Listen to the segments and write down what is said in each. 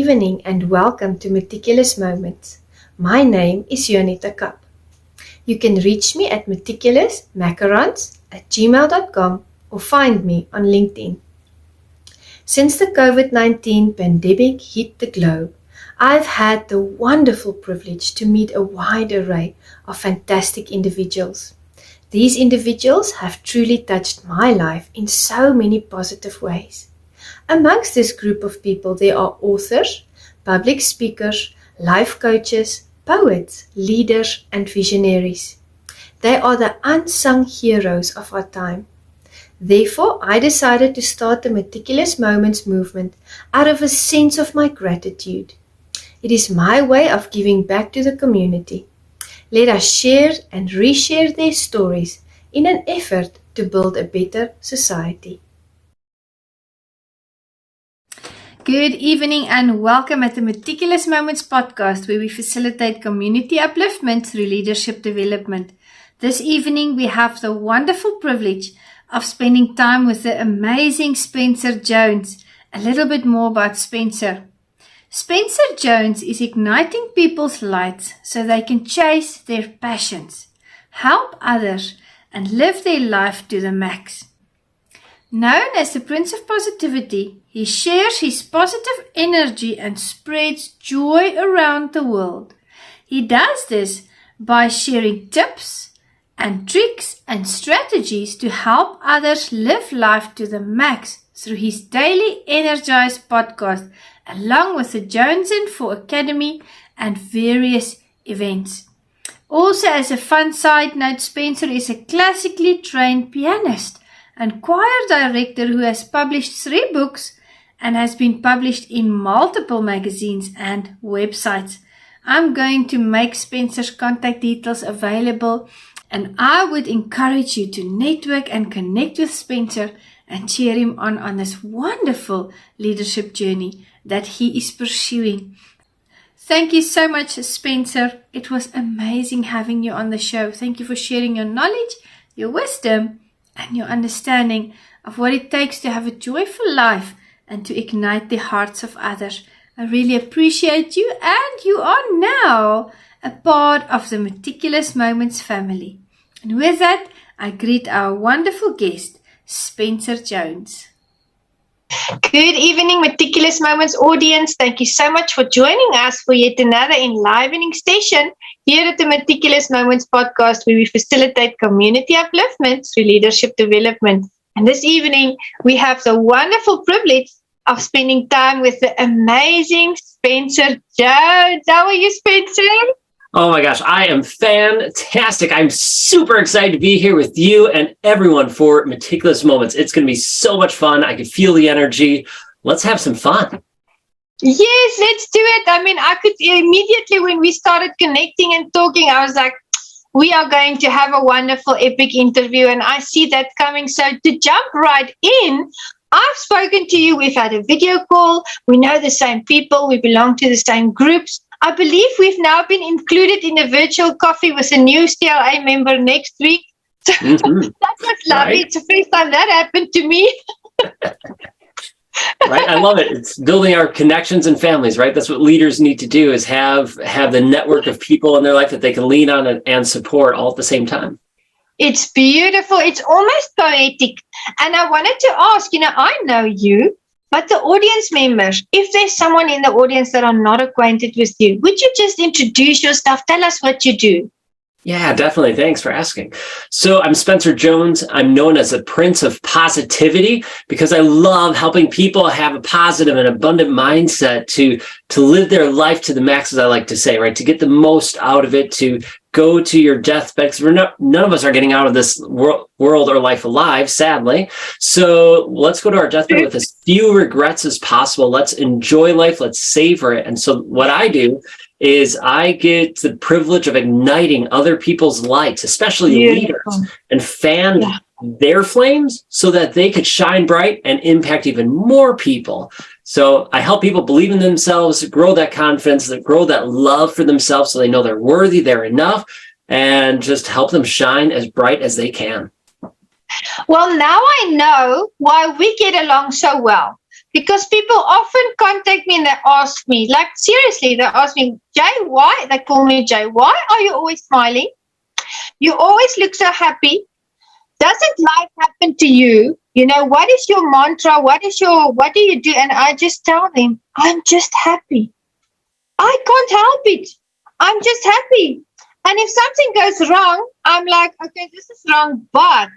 evening and welcome to Meticulous Moments. My name is Juanita Kapp. You can reach me at meticulousmacarons@gmail.com or find me on LinkedIn. Since the COVID-19 pandemic hit the globe, I've had the wonderful privilege to meet a wide array of fantastic individuals. These individuals have truly touched my life in so many positive ways. Amongst this group of people, there are authors, public speakers, life coaches, poets, leaders, and visionaries. They are the unsung heroes of our time. Therefore, I decided to start the Meticulous Moments movement out of a sense of my gratitude. It is my way of giving back to the community. Let us share and reshare their stories in an effort to build a better society. Good evening and welcome at the Meticulous Moments podcast, where we facilitate community upliftment through leadership development. This evening we have the wonderful privilege of spending time with the amazing Spencer Jones. A little bit more about Spencer. Spencer Jones is igniting people's lights so they can chase their passions, help others, and live their life to the max. Known as the Prince of Positivity, he shares his positive energy and spreads joy around the world. He does this by sharing tips and tricks and strategies to help others live life to the max through his daily Energize podcast, along with the Jones & For Academy and various events. Also, as a fun side note, Spencer is a classically trained pianist and choir director who has published 3 books and has been published in multiple magazines and websites. I'm going to make Spencer's contact details available, and I would encourage you to network and connect with Spencer and cheer him on this wonderful leadership journey that he is pursuing. Thank you so much, Spencer. It was amazing having you on the show. Thank you for sharing your knowledge, your wisdom, and your understanding of what it takes to have a joyful life and to ignite the hearts of others. I really appreciate you, and you are now a part of the Meticulous Moments family. And with that, I greet our wonderful guest, Spencer Jones. Good evening, Meticulous Moments audience. Thank you so much for joining us for yet another enlivening session here at the Meticulous Moments podcast, where we facilitate community upliftment through leadership development. And this evening, we have the wonderful privilege of spending time with the amazing Spencer Jones. How are you, Spencer? Oh my gosh, I am fantastic. I'm super excited to be here with you and everyone for Meticulous Moments. It's going to be so much fun. I can feel the energy. Let's have some fun. Yes, let's do it. I mean, I could immediately, when we started connecting and talking, I was like, we are going to have a wonderful, epic interview, and I see that coming. So to jump right in, I've spoken to you. We've had a video call. We know the same people. We belong to the same groups. I believe we've now been included in a virtual coffee with a new CLA member next week. So that was lovely. Right. It's the first time that happened to me. Right. I love it. It's building our connections and families, right? That's what leaders need to do, is have the network of people in their life that they can lean on and support all at the same time. It's beautiful. It's almost poetic. And I wanted to ask, I know you, but the audience members, if there's someone in the audience that are not acquainted with you, would you just introduce yourself? Tell us what you do. Yeah, definitely. Thanks for asking. So I'm Spencer Jones. I'm known as the Prince of Positivity because I love helping people have a positive and abundant mindset to live their life to the max, as I like to say, right? To get the most out of it, to go to your deathbed, because none of us are getting out of this world or life alive, sadly. So let's go to our deathbed with as few regrets as possible. Let's enjoy life. Let's savor it. And so what I do is I get the privilege of igniting other people's lights, especially leaders, and fan their flames so that they could shine bright and impact even more people. So I help people believe in themselves, grow that confidence, grow that love for themselves so they know they're worthy, they're enough, and just help them shine as bright as they can. Well, now I know why we get along so well. because people often contact me and they ask me, like seriously, they ask me, Jay, why? They call me Jay. Why are you always smiling? You always look so happy. Doesn't life happen to you? You know, what is your mantra? What do you do? And I just tell them, I'm just happy. I can't help it. I'm just happy. And if something goes wrong, I'm like, okay, this is wrong. But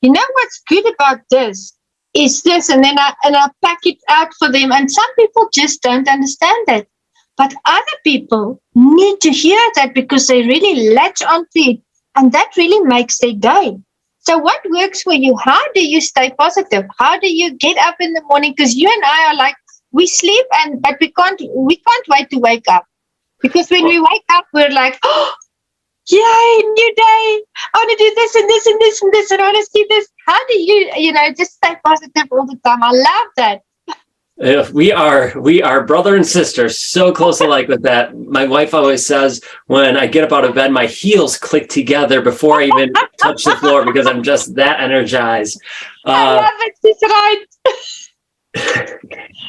you know what's good about this is this, and then I pack it out for them. And some people just don't understand that. But other people need to hear that because they really latch onto it. And that really makes their day. So what works for you? How do you stay positive? How do you get up in the morning? Because you and I are like, we sleep but we can't wait to wake up. Because when we wake up, we're like, oh, yay, new day. I want to do this and this and this and this, and I want to see this. How do you just stay positive all the time? I love that. We are brother and sister, so close alike with that. My wife always says when I get up out of bed, my heels click together before I even touch the floor because I'm just that energized. I love it. She's right.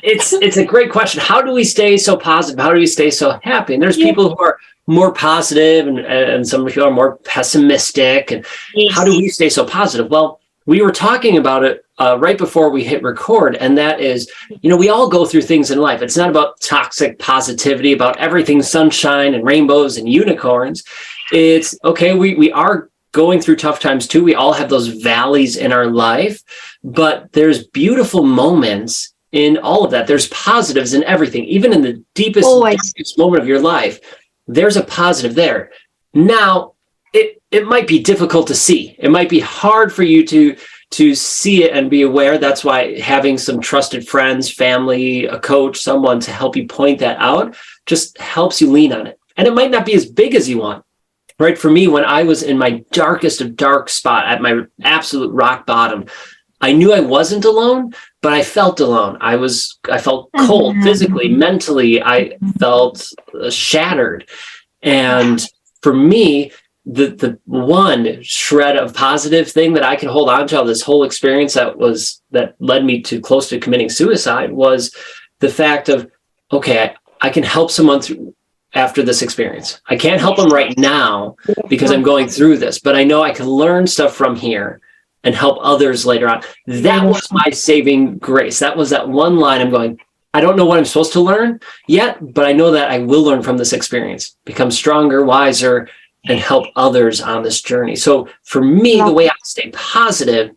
It's a great question. How do we stay so positive? How do we stay so happy? And there's people who are more positive and some people are more pessimistic. And how do we stay so positive? Well, we were talking about it right before we hit record, and that is, we all go through things in life. It's not about toxic positivity, about everything sunshine and rainbows and unicorns. It's okay, we are going through tough times too. We all have those valleys in our life, but there's beautiful moments in all of that. There's positives in everything, even in the deepest, darkest moment of your life. There's a positive there. Now, it might be difficult to see. It might be hard for you to see it and be aware. That's why having some trusted friends, family, a coach, someone to help you point that out just helps you lean on it. And it might not be as big as you want. Right? For me, when I was in my darkest of dark spot, at my absolute rock bottom, I knew I wasn't alone, but I felt alone. I felt cold physically, mentally. I felt shattered. And for me, the one shred of positive thing that I can hold on to this whole experience that led me to close to committing suicide was the fact of, okay, I can help someone after this experience. I can't help them right now because I'm going through this, but I know I can learn stuff from here and help others later on. That was my saving grace. That was that one line I'm going, I don't know what I'm supposed to learn yet, but I know that I will learn from this experience, become stronger, wiser, and help others on this journey. So for me, the way I stay positive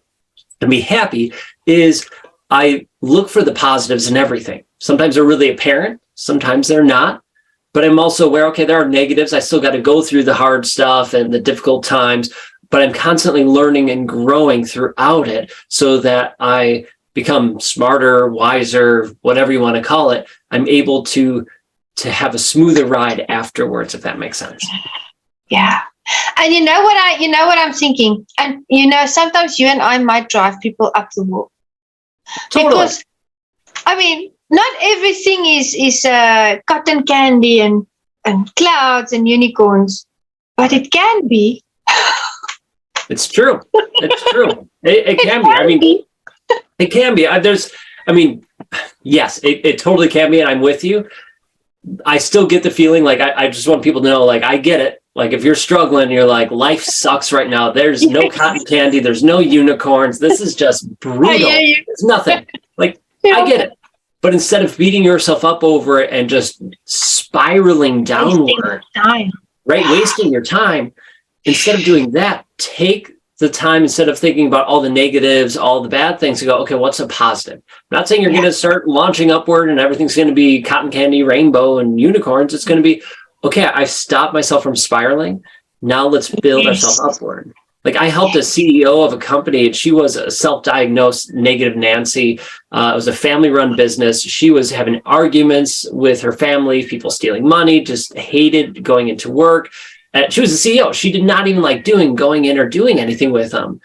and be happy is I look for the positives in everything. Sometimes they're really apparent, sometimes they're not, but I'm also aware, okay, there are negatives. I still got to go through the hard stuff and the difficult times, but I'm constantly learning and growing throughout it so that I become smarter, wiser, whatever you want to call it. I'm able to have a smoother ride afterwards, if that makes sense. Yeah. And you know what I'm thinking? And sometimes you and I might drive people up the wall. Totally. Because not everything is cotton candy and clouds and unicorns, but it can be. It's true. It's true. It can be. It can be. Yes, it totally can be, and I'm with you. I still get the feeling like I just want people to know, like, I get it. Like, if you're struggling, you're like, life sucks right now. There's no cotton candy. There's no unicorns. This is just brutal. It's nothing. Like, I get it. But instead of beating yourself up over it and just spiraling downward, wasting your time, instead of doing that, take the time, instead of thinking about all the negatives, all the bad things, to go, okay, what's a positive? I'm not saying you're going to start launching upward and everything's going to be cotton candy, rainbow, and unicorns. It's going to be, okay, I've stopped myself from spiraling. Now let's build ourselves upward. Like, I helped a CEO of a company, and she was a self-diagnosed negative Nancy. It was a family-run business. She was having arguments with her family, people stealing money, just hated going into work. She was the CEO. She did not even like going in or doing anything with them.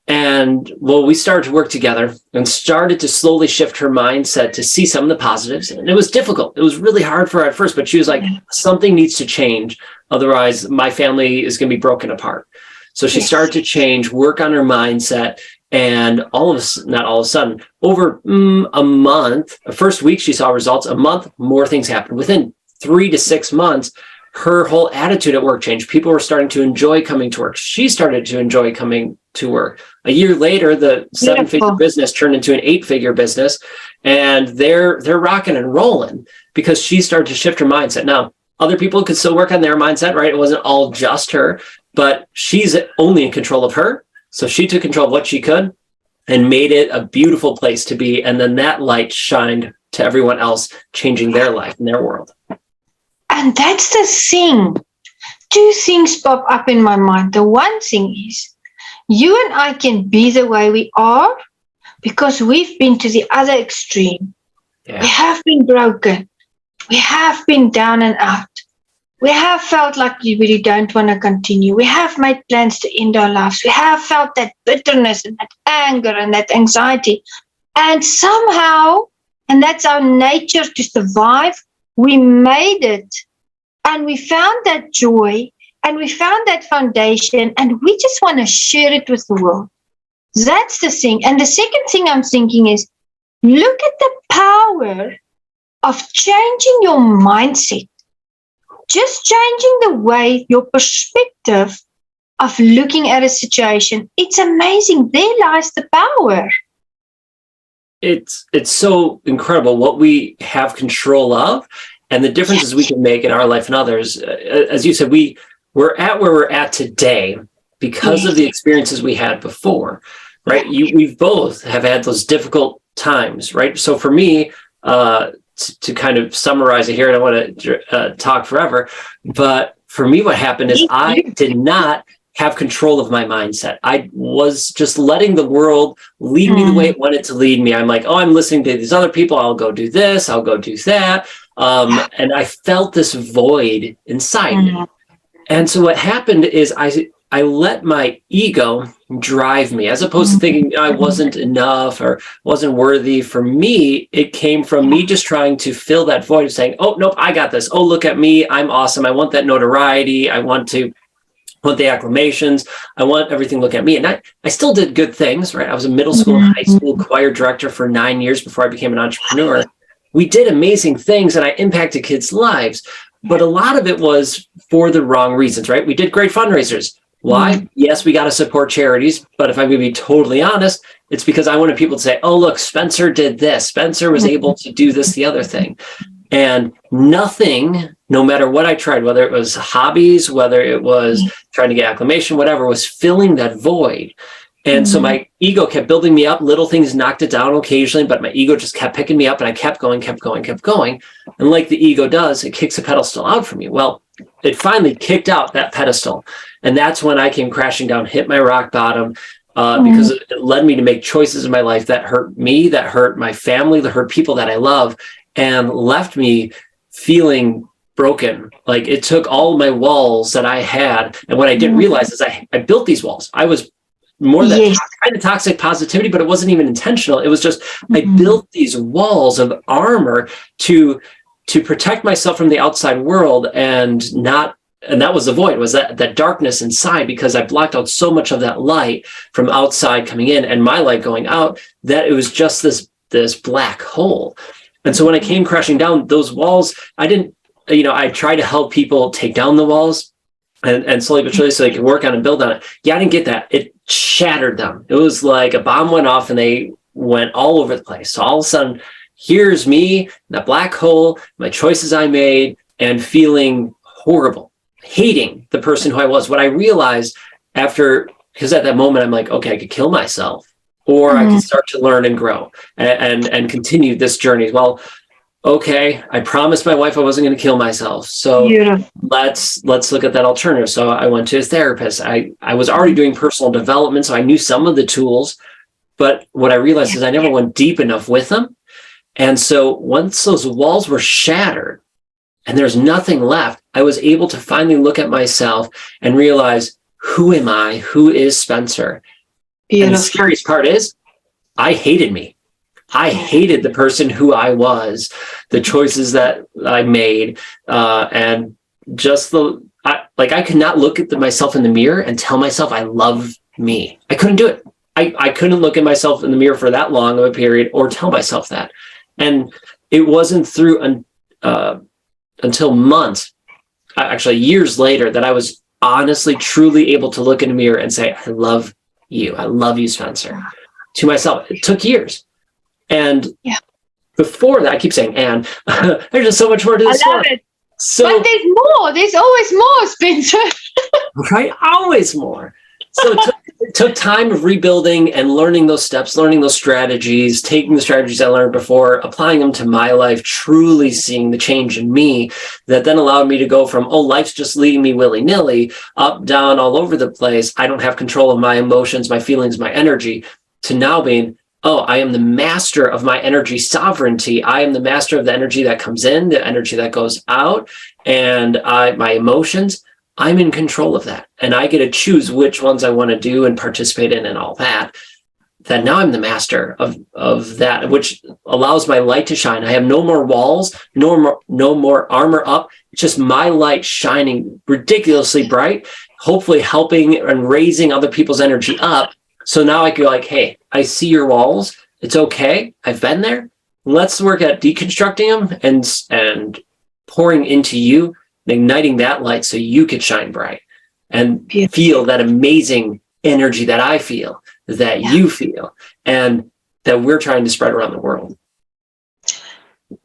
And well, we started to work together and started to slowly shift her mindset to see some of the positives. And it was difficult. It was really hard for her at first, but she was like, something needs to change. Otherwise, my family is going to be broken apart. So she started to change, work on her mindset. And not all of a sudden, over a month, the first week she saw results, a month, more things happened. Within 3 to 6 months, her whole attitude at work changed. People were starting to enjoy coming to work. She started to enjoy coming to work. A year later, the 7-figure business turned into an 8-figure business, and they're rocking and rolling because she started to shift her mindset. Now, other people could still work on their mindset, right? It wasn't all just her, but she's only in control of her. So she took control of what she could and made it a beautiful place to be. And then that light shined to everyone else, changing their life and their world. And that's the thing. 2 things pop up in my mind. The one thing is, you and I can be the way we are because we've been to the other extreme. Yeah. We have been broken. We have been down and out. We have felt like we really don't want to continue. We have made plans to end our lives. We have felt that bitterness and that anger and that anxiety. And somehow, and that's our nature to survive, we made it. And we found that joy and we found that foundation, and we just want to share it with the world. That's the thing. And the second thing I'm thinking is, look at the power of changing your mindset. Just changing the way, your perspective of looking at a situation. It's amazing. There lies the power. It's so incredible what we have control of and the differences we can make in our life and others. As you said, we're at where we're at today because of the experiences we had before, right? We've both have had those difficult times, right? So for me, to kind of summarize it here, and I want to talk forever, but for me, what happened is I did not have control of my mindset. I was just letting the world lead me the way it wanted to lead me. I'm like, oh, I'm listening to these other people. I'll go do this. I'll go do that. And I felt this void inside me. And so what happened is I let my ego drive me, as opposed to thinking I wasn't enough or wasn't worthy. For me, it came from me just trying to fill that void of saying, oh, nope, I got this. Oh, look at me. I'm awesome. I want that notoriety. I want the acclamations. I want everything to look at me. And I still did good things, right? I was a middle school and high school choir director for 9 years before I became an entrepreneur. We did amazing things and I impacted kids' lives, but a lot of it was for the wrong reasons, right? We did great fundraisers. Why? Yes, we got to support charities, but if I'm going to be totally honest, it's because I wanted people to say, oh, look, Spencer did this. Spencer was able to do this, the other thing. And nothing, no matter what I tried, whether it was hobbies, whether it was trying to get acclamation, whatever, was filling that void. And so my ego kept building me up. Little things knocked it down occasionally, but my ego just kept picking me up and I kept going. And like the ego does, it kicks a pedestal out from you. Well, it finally kicked out that pedestal. And that's when I came crashing down, hit my rock bottom, because it led me to make choices in my life that hurt me, that hurt my family, that hurt people that I love, and left me feeling broken. Like it took all my walls that I had. And what I didn't realize is I built these walls. I was more than kind of toxic positivity, but it wasn't even intentional. It was just, I built these walls of armor to protect myself from the outside world and that was the void, was that darkness inside, because I blocked out so much of that light from outside coming in and my light going out, that it was just this black hole. And so when I came crashing down, those walls, I tried to help people take down the walls and slowly but surely so they could work on and build on it. Yeah, I didn't get that. It shattered them. It was like a bomb went off and they went all over the place. So all of a sudden, here's me, that black hole, my choices I made, and feeling horrible, hating the person who I was. What I realized because at that moment, I'm like, okay, I could kill myself, or I could start to learn and grow and continue this journey. Well, okay, I promised my wife I wasn't going to kill myself. So let's look at that alternative. So I went to a therapist. I was already doing personal development, so I knew some of the tools, but what I realized is I never went deep enough with them. And so once those walls were shattered and there's nothing left, I was able to finally look at myself and realize, who am I? Who is Spencer? And the scariest part is I hated me. I hated the person who I was, the choices that I made, and just I could not look at myself in the mirror and tell myself I love me. I couldn't do it. I couldn't look at myself in the mirror for that long of a period or tell myself that. And it wasn't through until months, actually years later, that I was honestly, truly able to look in the mirror and say, I love you. I love you, Spencer, to myself. It took years. And before that, I keep saying, and there's just so much more to this story. I love it. So, but there's more. There's always more, Spencer. Right? Always more. So it took time of rebuilding and learning those steps, learning those strategies, taking the strategies I learned before, applying them to my life, truly seeing the change in me that then allowed me to go from, oh, life's just leading me willy-nilly, up, down, all over the place. I don't have control of my emotions, my feelings, my energy, to now being, oh, I am the master of my energy sovereignty. I am the master of the energy that comes in, the energy that goes out, and my emotions. I'm in control of that. And I get to choose which ones I want to do and participate in and all that. That now I'm the master of that, which allows my light to shine. I have no more walls, no more armor up. It's just my light shining ridiculously bright, hopefully helping and raising other people's energy up. So now I can go like, hey, I see your walls. It's okay. I've been there. Let's work at deconstructing them and pouring into you, igniting that light so you could shine bright and feel that amazing energy that I feel, that you feel, and that we're trying to spread around the world.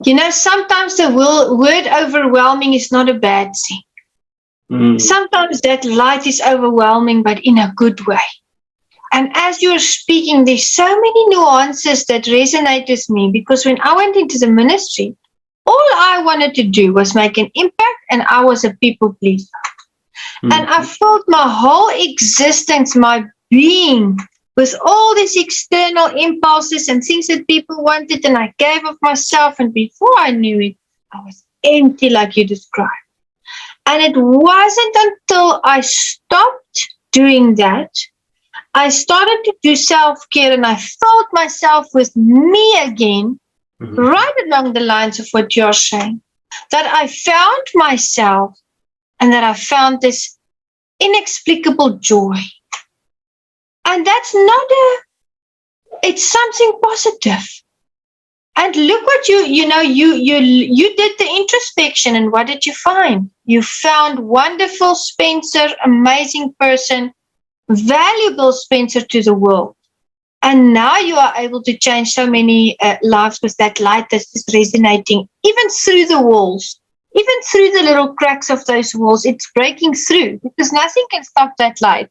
You know, sometimes the word overwhelming is not a bad thing. Sometimes that light is overwhelming, but in a good way. And as you're speaking, there's so many nuances that resonate with me, because when I went into the ministry, all I wanted to do was make an impact, and I was a people pleaser. And I filled my whole existence, my being, with all these external impulses and things that people wanted, and I gave of myself, and before I knew it, I was empty like you described. And it wasn't until I stopped doing that, I started to do self-care, and I filled myself with me again, right along the lines of what you're saying, that I found myself and that I found this inexplicable joy. And that's it's something positive. And look what you did the introspection, and what did you find? You found wonderful Spencer, amazing person, valuable Spencer to the world. And now you are able to change so many lives with that light that's just resonating, even through the walls, even through the little cracks of those walls. It's breaking through, because nothing can stop that light.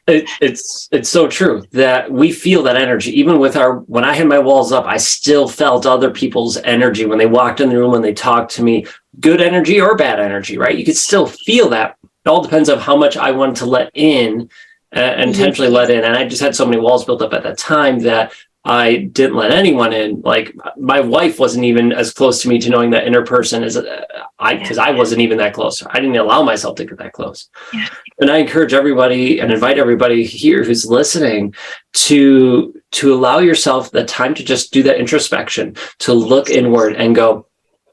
It's so true that we feel that energy. Even with when I had my walls up, I still felt other people's energy when they walked in the room, when they talked to me, good energy or bad energy, right? You could still feel that. It all depends on how much I wanted to let in, intentionally let in. And I just had so many walls built up at that time that I didn't let anyone in. Like, my wife wasn't even as close to me to knowing that inner person as because I wasn't even that close. I didn't allow myself to get that close. Yeah. And I encourage everybody and invite everybody here who's listening to allow yourself the time to just do that introspection, to look inward and go,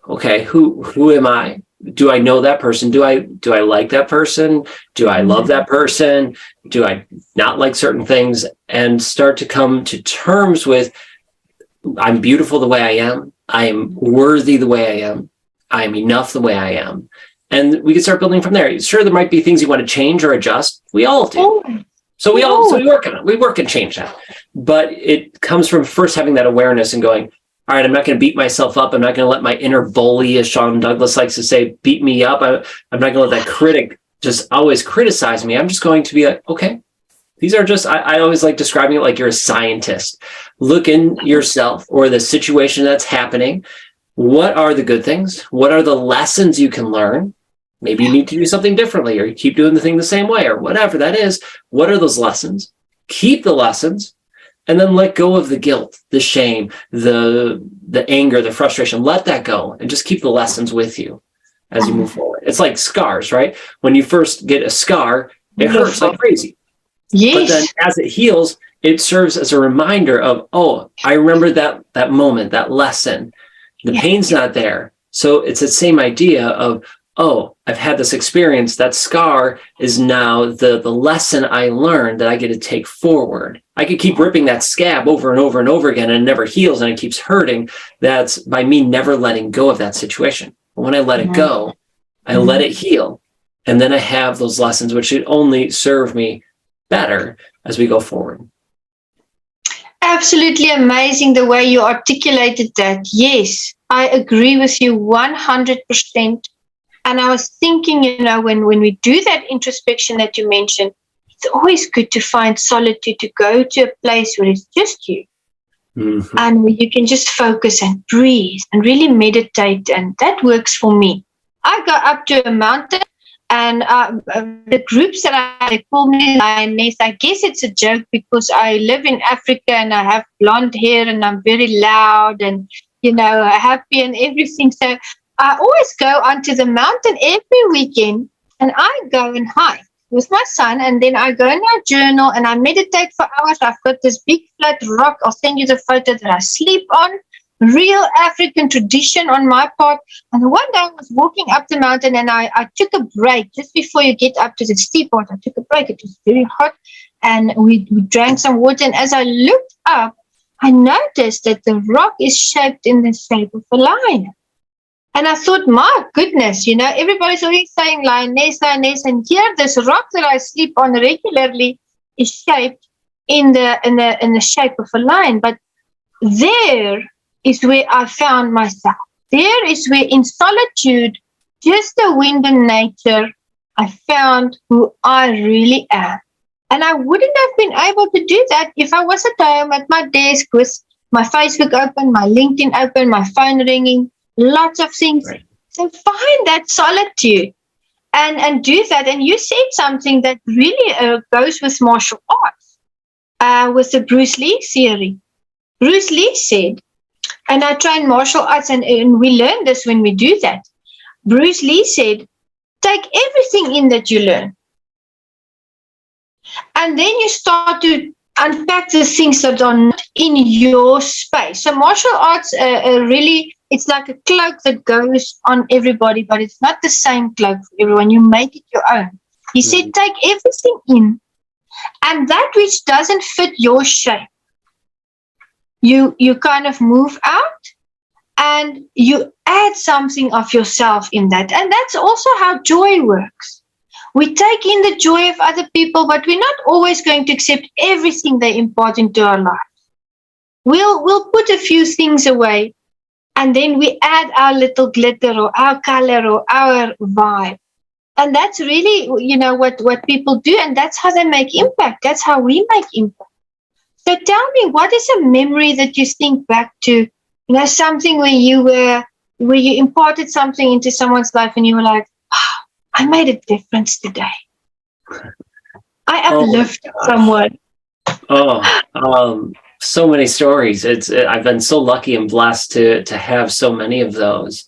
okay, who am I? Do I know that person? Do I like that person? Do I love that person? Do I not like certain things? And start to come to terms with, I'm beautiful the way I am. I am worthy the way I am. I am enough the way I am. And we can start building from there. Sure, there might be things you want to change or adjust. We all do. So we work on it. We work and change that. But it comes from first having that awareness and going, all right, I'm not going to beat myself up. I'm not going to let my inner bully, as Sean Douglas likes to say, beat me up. I'm not going to let that critic just always criticize me. I'm just going to be like, okay, these are just, I always like describing it like you're a scientist. Look in yourself or the situation that's happening. What are the good things? What are the lessons you can learn? Maybe you need to do something differently, or you keep doing the thing the same way, or whatever that is. What are those lessons? Keep the lessons. And then let go of the guilt, the shame, the anger, the frustration. Let that go and just keep the lessons with you as you move forward. It's like scars, right? When you first get a scar, it hurts like crazy. Yes. But then as it heals, it serves as a reminder of, oh, I remember that moment, that lesson. The pain's not there. So it's the same idea of, oh, I've had this experience. That scar is now the lesson I learned that I get to take forward. I could keep ripping that scab over and over and over again, and it never heals and it keeps hurting. That's by me never letting go of that situation. But when I let it go, I let it heal. And then I have those lessons, which should only serve me better as we go forward. Absolutely amazing the way you articulated that. Yes, I agree with you 100%. And I was thinking, when we do that introspection that you mentioned, it's always good to find solitude, to go to a place where it's just you. Mm-hmm. And where you can just focus and breathe and really meditate. And that works for me. I go up to a mountain, and the groups they call me lioness. I guess it's a joke because I live in Africa and I have blonde hair and I'm very loud and, happy and everything. So I always go onto the mountain every weekend, and I go and hike with my son, and then I go in my journal and I meditate for hours. I've got this big flat rock. I'll send you the photo that I sleep on. Real African tradition on my part. And one day I was walking up the mountain, and I took a break just before you get up to the steep part. I took a break. It was very hot, and we drank some water. And as I looked up, I noticed that the rock is shaped in the shape of a lion. And I thought, my goodness, everybody's always saying lioness, lioness. And here, this rock that I sleep on regularly is shaped in the shape of a lion. But there is where I found myself. There is where, in solitude, just the wind and nature, I found who I really am. And I wouldn't have been able to do that if I was at home at my desk with my Facebook open, my LinkedIn open, my phone ringing. Lots of things. Right. So find that solitude and do that. And you said something that really goes with martial arts, with the Bruce Lee theory. Bruce Lee said, and I train martial arts, and we learn this when we do that. Bruce Lee said, take everything in that you learn. And then you start to unpack the things that are not in your space. So martial arts really, it's like a cloak that goes on everybody, but it's not the same cloak for everyone. You make it your own. He said, take everything in, and that which doesn't fit your shape, you kind of move out, and you add something of yourself in that. And that's also how joy works. We take in the joy of other people, but we're not always going to accept everything they impart into our lives. We'll put a few things away, and then we add our little glitter or our color or our vibe. And that's really, what people do, and that's how they make impact. That's how we make impact. So tell me, what is a memory that you think back to, something where you imparted something into someone's life and you were like, wow, I made a difference today. I uplifted someone. So many stories. I've been so lucky and blessed to have so many of those.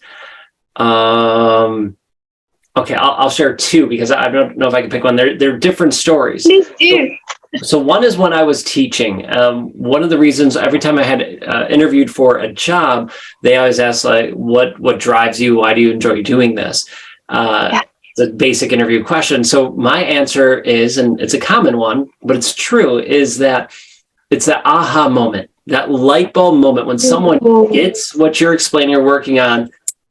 Okay, I'll share two because I don't know if I can pick one. They're different stories. Please do. So one is when I was teaching. One of the reasons every time I had interviewed for a job, they always ask, like, what drives you? Why do you enjoy doing this? It's a basic interview question. So my answer is, and it's a common one, but it's true, is that it's that aha moment, that light bulb moment when someone gets what you're explaining or working on,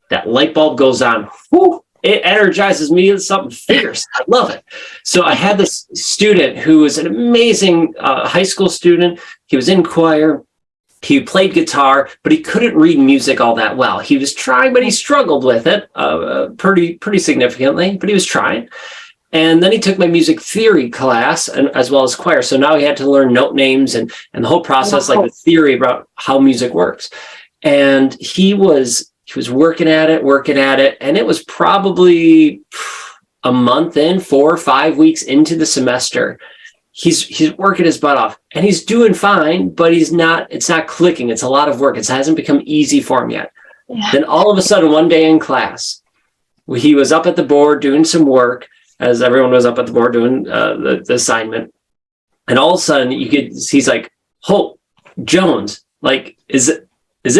that light bulb goes on. Whew, it energizes me. It's something fierce. I love it. So I had this student who was an amazing high school student. He was in choir. He played guitar, but he couldn't read music all that well. He was trying, but he struggled with it pretty significantly, but he was trying. And then he took my music theory class and as well as choir. So now he had to learn note names and the whole process, like the theory about how music works. And he was working at it. And it was probably a month in, 4 or 5 weeks into the semester. He's working his butt off and he's doing fine, but it's not clicking. It's a lot of work. It hasn't become easy for him yet. Yeah. Then all of a sudden, one day in class, he was up at the board doing some work, as everyone was up at the board doing the assignment. And all of a sudden he's like, "Hope, Jones, like, is it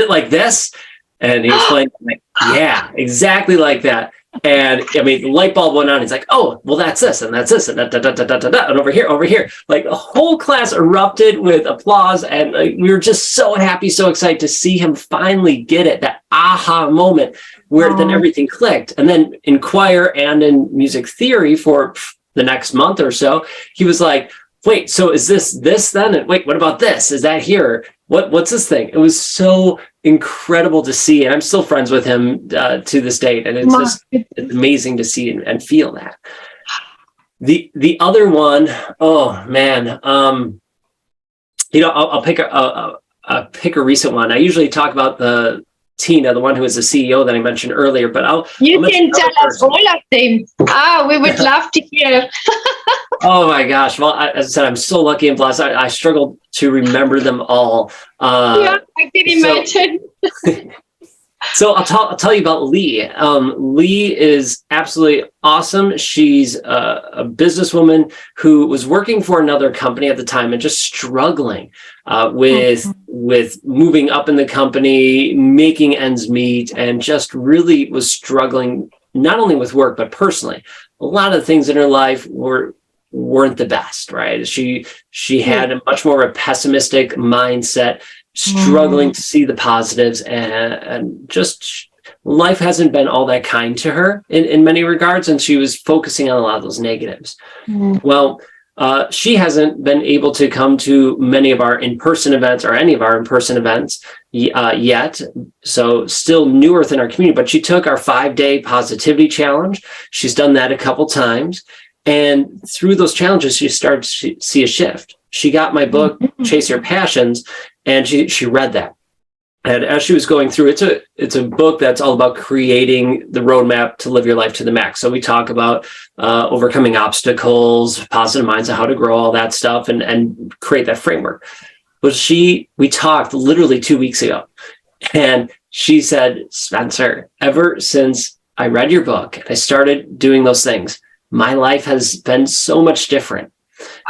like this?" And he explained, like, yeah, exactly like that. And I mean, the light bulb went on. He's like, oh, well, that's this, and that's this, and da, da, da, da, da, da, da, and over here. Like the whole class erupted with applause. And we were just so happy, so excited to see him finally get it, that aha moment where then everything clicked. And then in choir and in music theory for the next month or so, he was like, wait, so is this then? And wait, what about this? Is that here? What's this thing? It was so incredible to see. And I'm still friends with him to this date. And it's amazing to see and feel that. The other one, oh man, I'll pick a recent one. I usually talk about Tina, the one who was the CEO that I mentioned earlier, but I'll can tell us all of them. We would love to hear. Oh my gosh. Well, as I said, I'm so lucky and blessed. I struggled to remember them all. I can imagine. So I'll tell you about Lee. Lee is absolutely awesome. She's a businesswoman who was working for another company at the time and just struggling with moving up in the company, making ends meet, and just really was struggling not only with work but personally. A lot of things in her life weren't the best, right? She had a much more of a pessimistic mindset, struggling to see the positives, and just life hasn't been all that kind to her in many regards, and she was focusing on a lot of those negatives. Well, she hasn't been able to come to many of our in-person events or any of our in-person events yet, so still newer within our community, but she took our 5-day positivity challenge. She's done that a couple times, and through those challenges, she started to see a shift. She got my book, Chase Your Passions, and she read that. And as she was going through, it's a book that's all about creating the roadmap to live your life to the max. So we talk about overcoming obstacles, positive mindset, how to grow, all that stuff, and create that framework. But we talked literally 2 weeks ago, and she said, Spencer, ever since I read your book and I started doing those things, my life has been so much different.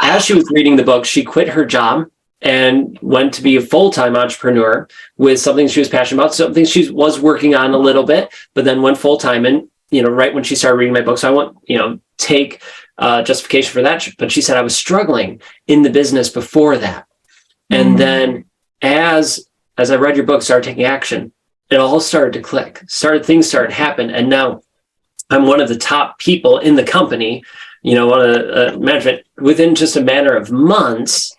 As she was reading the book, she quit her job and went to be a full-time entrepreneur with something she was passionate about, something she was working on a little bit, but then went full-time. And, right when she started reading my book, so I won't, take justification for that. But she said, I was struggling in the business before that. And then as I read your book, started taking action, it all started to click, things started to happen. And now I'm one of the top people in the company, one of the management, within just a matter of months,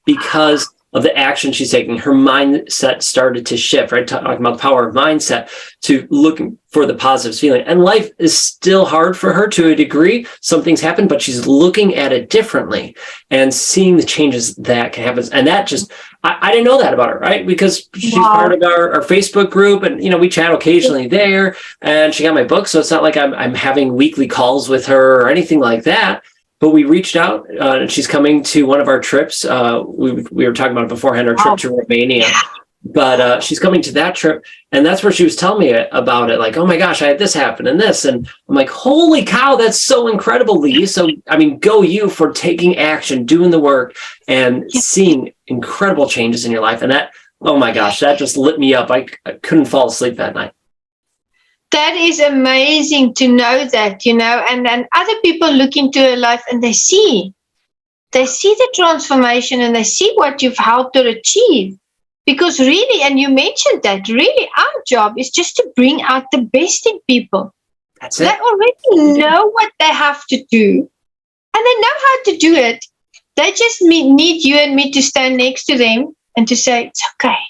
because of the action she's taking. Her mindset started to shift, right? Talking about the power of mindset to looking for the positive feeling. And life is still hard for her to a degree. Some things happen, but she's looking at it differently and seeing the changes that can happen. And that just, I didn't know that about her, right? Because she's part of our Facebook group, and, we chat occasionally there, and she got my book. So it's not like I'm having weekly calls with her or anything like that. But we reached out, and she's coming to one of our trips. We were talking about it beforehand, our trip to Romania. But she's coming to that trip, and that's where she was telling me about it. Like, oh my gosh, I had this happen and this. And I'm like, holy cow, that's so incredible, Lee. So, go you for taking action, doing the work, and seeing incredible changes in your life. And that, oh my gosh, that just lit me up. I couldn't fall asleep that night. That is amazing to know that, and then other people look into your life and they see the transformation and they see what you've helped her achieve. Because really, and you mentioned that, really our job is just to bring out the best in people. That's it. They already know what they have to do, and they know how to do it. They just need you and me to stand next to them and to say, it's okay.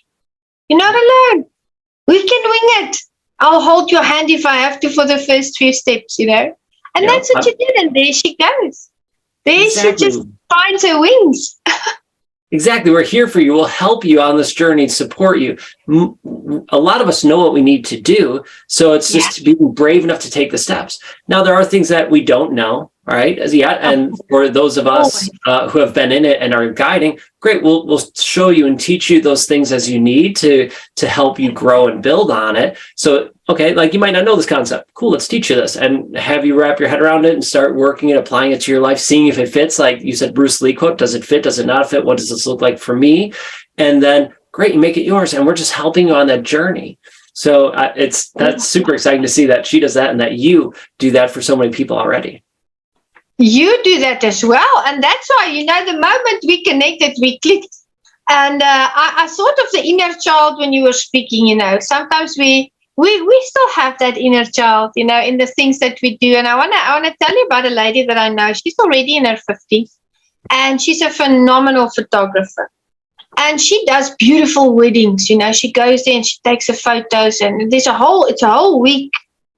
You're not alone. We can wing it. I'll hold your hand if I have to for the first few steps, And that's what you did. And there she goes. There she just finds her wings. Exactly. We're here for you. We'll help you on this journey, support you. A lot of us know what we need to do. So it's just being brave enough to take the steps. Now, there are things that we don't know, right? And for those of us who have been in it and are guiding, great. We'll show you and teach you those things as you need to help you grow and build on it. So, okay, like you might not know this concept. Cool, let's teach you this and have you wrap your head around it and start working it, applying it to your life, seeing if it fits. Like you said, Bruce Lee quote, does it fit? Does it not fit? What does this look like for me? And then, great, you make it yours. And we're just helping you on that journey. So that's super exciting to see that she does that and that you do that for so many people already. You do that as well. And that's why, the moment we connected, we clicked. And I thought of the inner child when you were speaking, sometimes we still have that inner child, in the things that we do. And I want to tell you about a lady that I know. She's already in her 50s and she's a phenomenal photographer. And she does beautiful weddings. She goes there and she takes the photos, and it's a whole week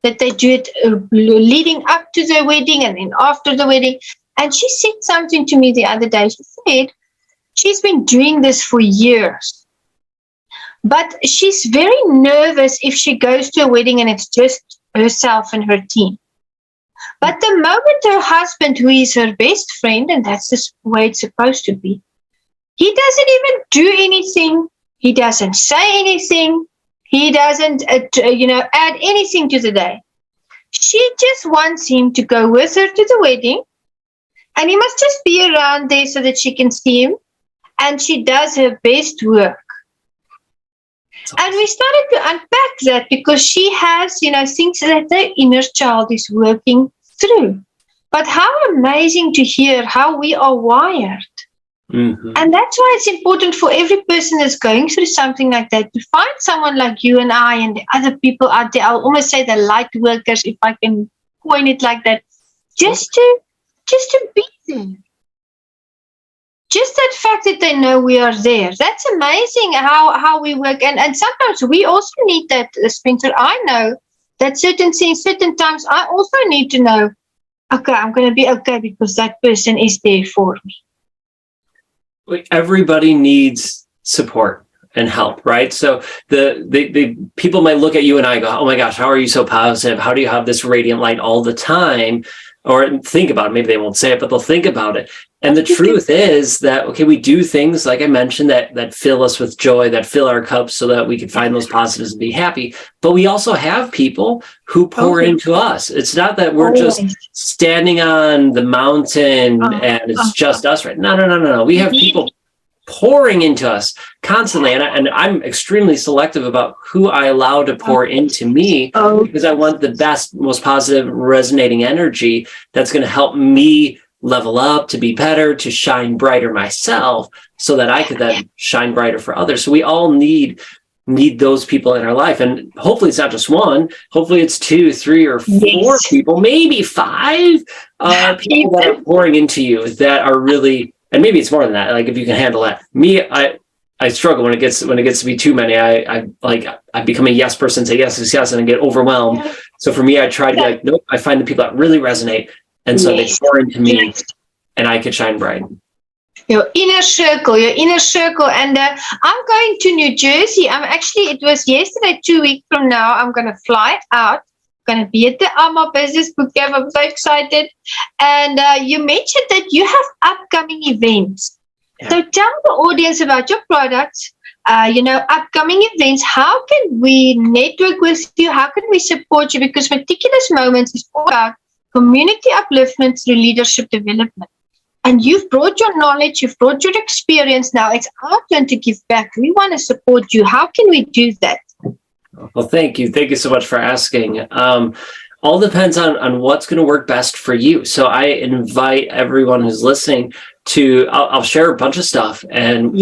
that they do it leading up to the wedding and then after the wedding. And she said something to me the other day. She said she's been doing this for years, but she's very nervous if she goes to a wedding and it's just herself and her team. But the moment her husband, who is her best friend, and that's the way it's supposed to be, he doesn't even do anything. He doesn't say anything. He doesn't, add anything to the day. She just wants him to go with her to the wedding, and he must just be around there so that she can see him. And she does her best work. And we started to unpack that because she has, things that the inner child is working through. But how amazing to hear how we are wired. Mm-hmm. And that's why it's important for every person that's going through something like that to find someone like you and I and the other people out there. I'll almost say the light workers, if I can coin it like that, just to be there. Just that fact that they know we are there. That's amazing how we work. And sometimes we also need that, Spencer. I know that certain things, certain times, I also need to know, okay, I'm going to be okay because that person is there for me. Everybody needs support and help, right? So the people might look at you and I go, oh my gosh, how are you so positive? How do you have this radiant light all the time? Or think about it. Maybe they won't say it, but they'll think about it. And the truth is that, okay, we do things, like I mentioned, that fill us with joy, that fill our cups so that we can find those positives and be happy. But we also have people who pour into us. It's not that we're just standing on the mountain and it's just us, right? No. We have people pouring into us constantly. And I'm extremely selective about who I allow to pour into me because I want the best, most positive, resonating energy that's going to help me level up, to be better, to shine brighter myself so that I could then shine brighter for others. So we all need those people in our life. And hopefully it's not just one, hopefully it's 2, 3, or 4 people, maybe 5 people that are pouring into you that are really, and maybe it's more than that. Like if you can handle that. Me, I struggle when it gets to be too many. I become a yes person, say yes, and I get overwhelmed. So for me, I try to be like, nope, I find the people that really resonate. And so they pour into me and I could shine bright. Your inner circle. And I'm going to New Jersey. It was yesterday, 2 weeks from now, I'm going to fly out. I'm going to be at the AMA Business Book Camp. I'm so excited. And you mentioned that you have upcoming events. Yeah. So tell the audience about your products, upcoming events. How can we network with you? How can we support you? Because Meticulous Moments is all about community upliftment through leadership development. And you've brought your knowledge, you've brought your experience. Now it's our turn to give back. We want to support you. How can we do that? Well, thank you. Thank you so much for asking. All depends on what's going to work best for you. So I invite everyone who's listening to, I'll share a bunch of stuff and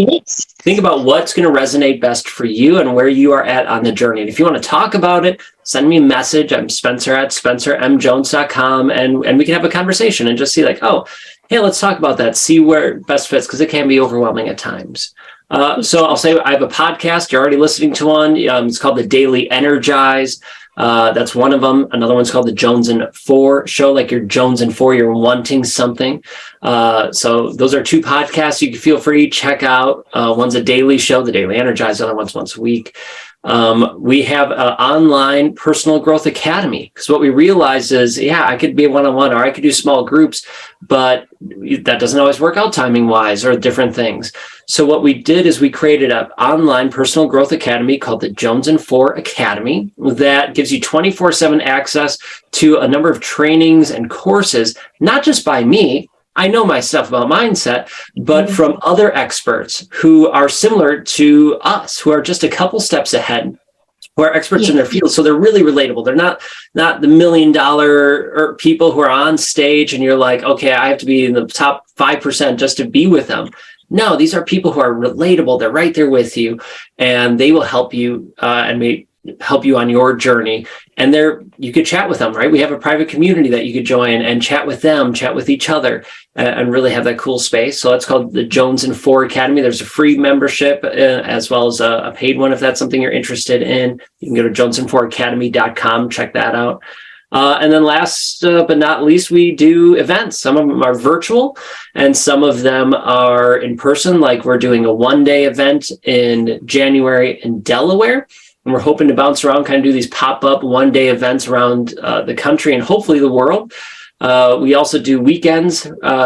think about what's going to resonate best for you and where you are at on the journey. And if you want to talk about it, send me a message. I'm Spencer at spencermjones.com and we can have a conversation and just see like, oh, hey, let's talk about that. See where it best fits because it can be overwhelming at times. So I'll say I have a podcast. You're already listening to one. It's called The Daily Energize. That's one of them. Another one's called the Jones and 4 Show, like you're Jones and 4, you're wanting something. So those are 2 podcasts you can feel free to check out. One's a daily show, The Daily Energize, the other one's once a week. We have an online personal growth academy because what we realize is, I could be a one-on-one or I could do small groups, but that doesn't always work out timing wise or different things. So what we did is we created an online personal growth academy called the Jones and 4 Academy that gives you 24/7 access to a number of trainings and courses, not just by me. I know my stuff about mindset, but from other experts who are similar to us, who are just a couple steps ahead. who are experts in their field. So they're really relatable. They're not the $1 million or people who are on stage and you're like, okay, I have to be in the top 5% just to be with them. No, these are people who are relatable. They're right there with you, and they will help you help you on your journey. And you could chat with them, right? We have a private community that you could join and chat with them, chat with each other, and really have that cool space. So that's called the Jones and Four Academy. There's a free membership as well as a paid one if that's something you're interested in. You can go to jonesand4academy.com, check that out. And then last but not least, we do events. Some of them are virtual and some of them are in person. Like we're doing a one-day event in January in Delaware. And we're hoping to bounce around, kind of do these pop-up one-day events around the country and hopefully the world. We also do weekends,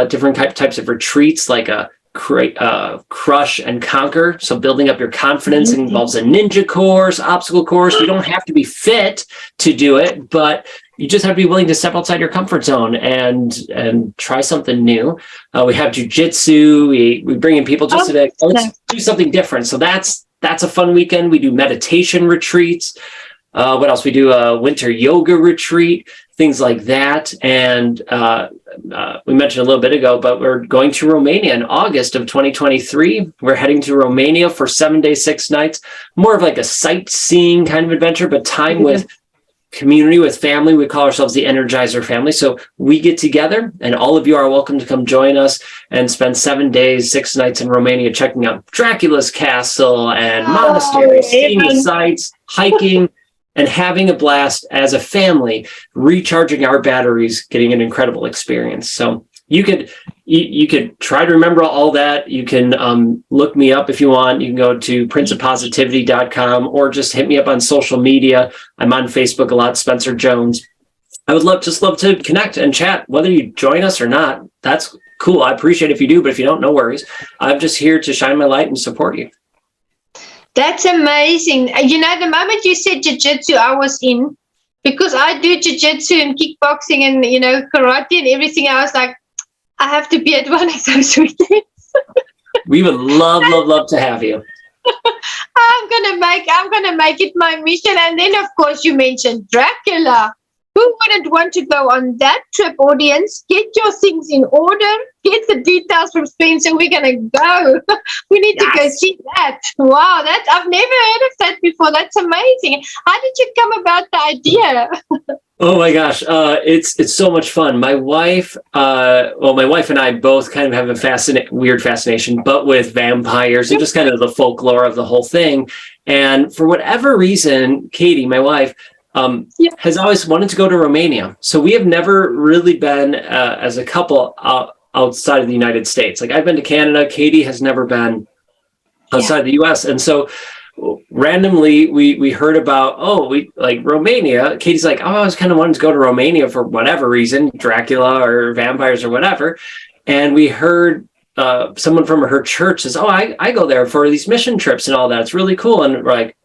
different types of retreats like a crush and conquer. So building up your confidence involves a ninja course, obstacle course. You don't have to be fit to do it, but you just have to be willing to step outside your comfort zone and try something new. We have jujitsu. We bring in people just to let's do something different. So that's a fun weekend. We do meditation retreats. What else? We do a winter yoga retreat, things like that. And we mentioned a little bit ago, but we're going to Romania in August of 2023. We're heading to Romania for 7 days, 6 nights, more of like a sightseeing kind of adventure, but time with community, with family. We call ourselves the Energizer family. So we get together and all of you are welcome to come join us and spend 7 days, 6 nights in Romania, checking out Dracula's castle and monasteries, seeing the sights, hiking, and having a blast as a family, recharging our batteries, getting an incredible experience. So you could try to remember all that. You can look me up if you want. You can go to princeofpositivity.com or just hit me up on social media. I'm on Facebook a lot, Spencer Jones. I would love to connect and chat, whether you join us or not. That's cool. I appreciate it if you do, but if you don't, no worries. I'm just here to shine my light and support you. That's amazing. You know, the moment you said jiu-jitsu, I was in, because I do jiu-jitsu and kickboxing and, you know, karate and everything. I was like, I have to be at one of those weekends. We would love to have you. I'm gonna make it my mission. And then of course you mentioned Dracula. Who wouldn't want to go on that trip, audience? Get your things in order. Get the details from Spencer. We're gonna go. We need to go see that. Wow, I've never heard of that before. That's amazing. How did you come about the idea? Oh my gosh, it's so much fun. My wife and I both kind of have a weird fascination, but with vampires and just kind of the folklore of the whole thing. And for whatever reason, Katie, my wife, has always wanted to go to Romania. So we have never really been as a couple outside of the United States. Like I've been to Canada, Katie has never been outside the US. And so randomly we heard about, Romania. Katie's like, I was kind of wanting to go to Romania for whatever reason, Dracula or vampires or whatever. And we heard someone from her church says, I go there for these mission trips and all that. It's really cool. And we're like,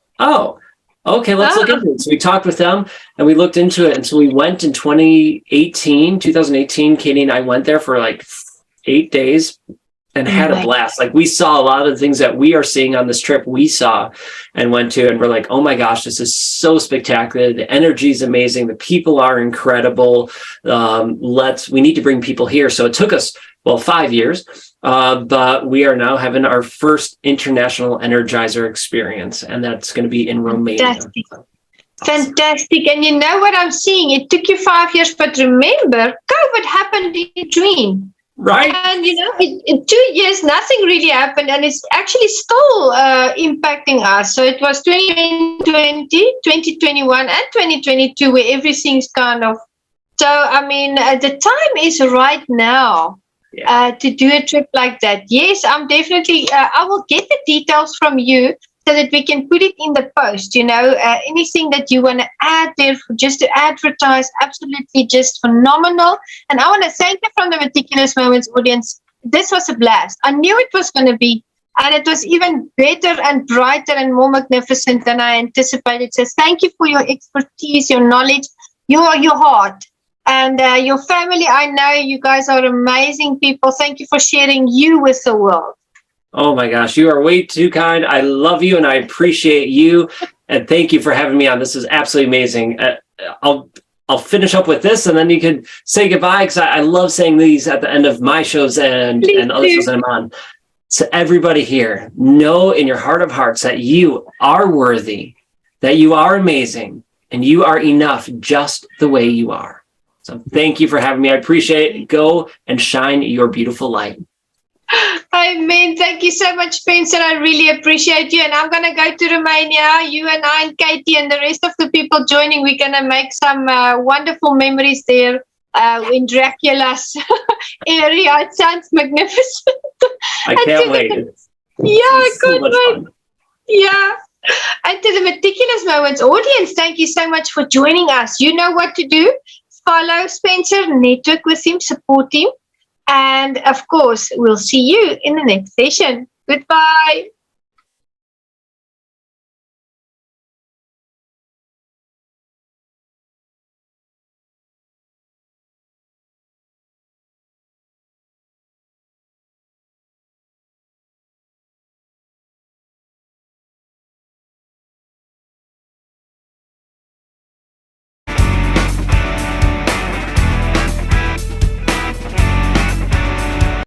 okay, let's look into it. So we talked with them and we looked into it. And so we went in 2018, Katie and I went there for like 8 days and had a blast. Like we saw a lot of the things that we are seeing on this trip we saw and went to, and we're like, oh my gosh, this is so spectacular. The energy is amazing. The people are incredible. We need to bring people here. So it took us, 5 years, but we are now having our first international Energizer experience, and that's going to be in Romania. Fantastic. And you know what I'm seeing? It took you 5 years, but remember, COVID happened in between. Right. And, you know, in 2 years, nothing really happened, and it's actually still impacting us. So it was 2020, 2021, and 2022 where everything's kind of... So, I mean, the time is right now to do a trip like that. Yes, I'm definitely... I will get the details from you so that we can put it in the post, you know, anything that you want to add there just to advertise, absolutely just phenomenal. And I want to thank you from the Meticulous Moments audience. This was a blast. I knew it was going to be, and it was even better and brighter and more magnificent than I anticipated. So thank you for your expertise, your knowledge, your heart, and your family. I know you guys are amazing people. Thank you for sharing you with the world. Oh my gosh, you are way too kind. I love you and I appreciate you. And thank you for having me on. This is absolutely amazing. I'll finish up with this, and then you can say goodbye, because I love saying these at the end of my shows and other shows that I'm on. So everybody here, know in your heart of hearts that you are worthy, that you are amazing, and you are enough just the way you are. So thank you for having me. I appreciate it. Go and shine your beautiful light. Amen. Thank you so much, Spencer. I really appreciate you. And I'm going to go to Romania. You and I and Katie and the rest of the people joining, we're going to make some wonderful memories there in Dracula's area. It sounds magnificent. I can't wait. I can't wait. Yeah. And to the Meticulous Moments audience, thank you so much for joining us. You know what to do. Follow Spencer, network with him, support him. And of course, we'll see you in the next session. Goodbye.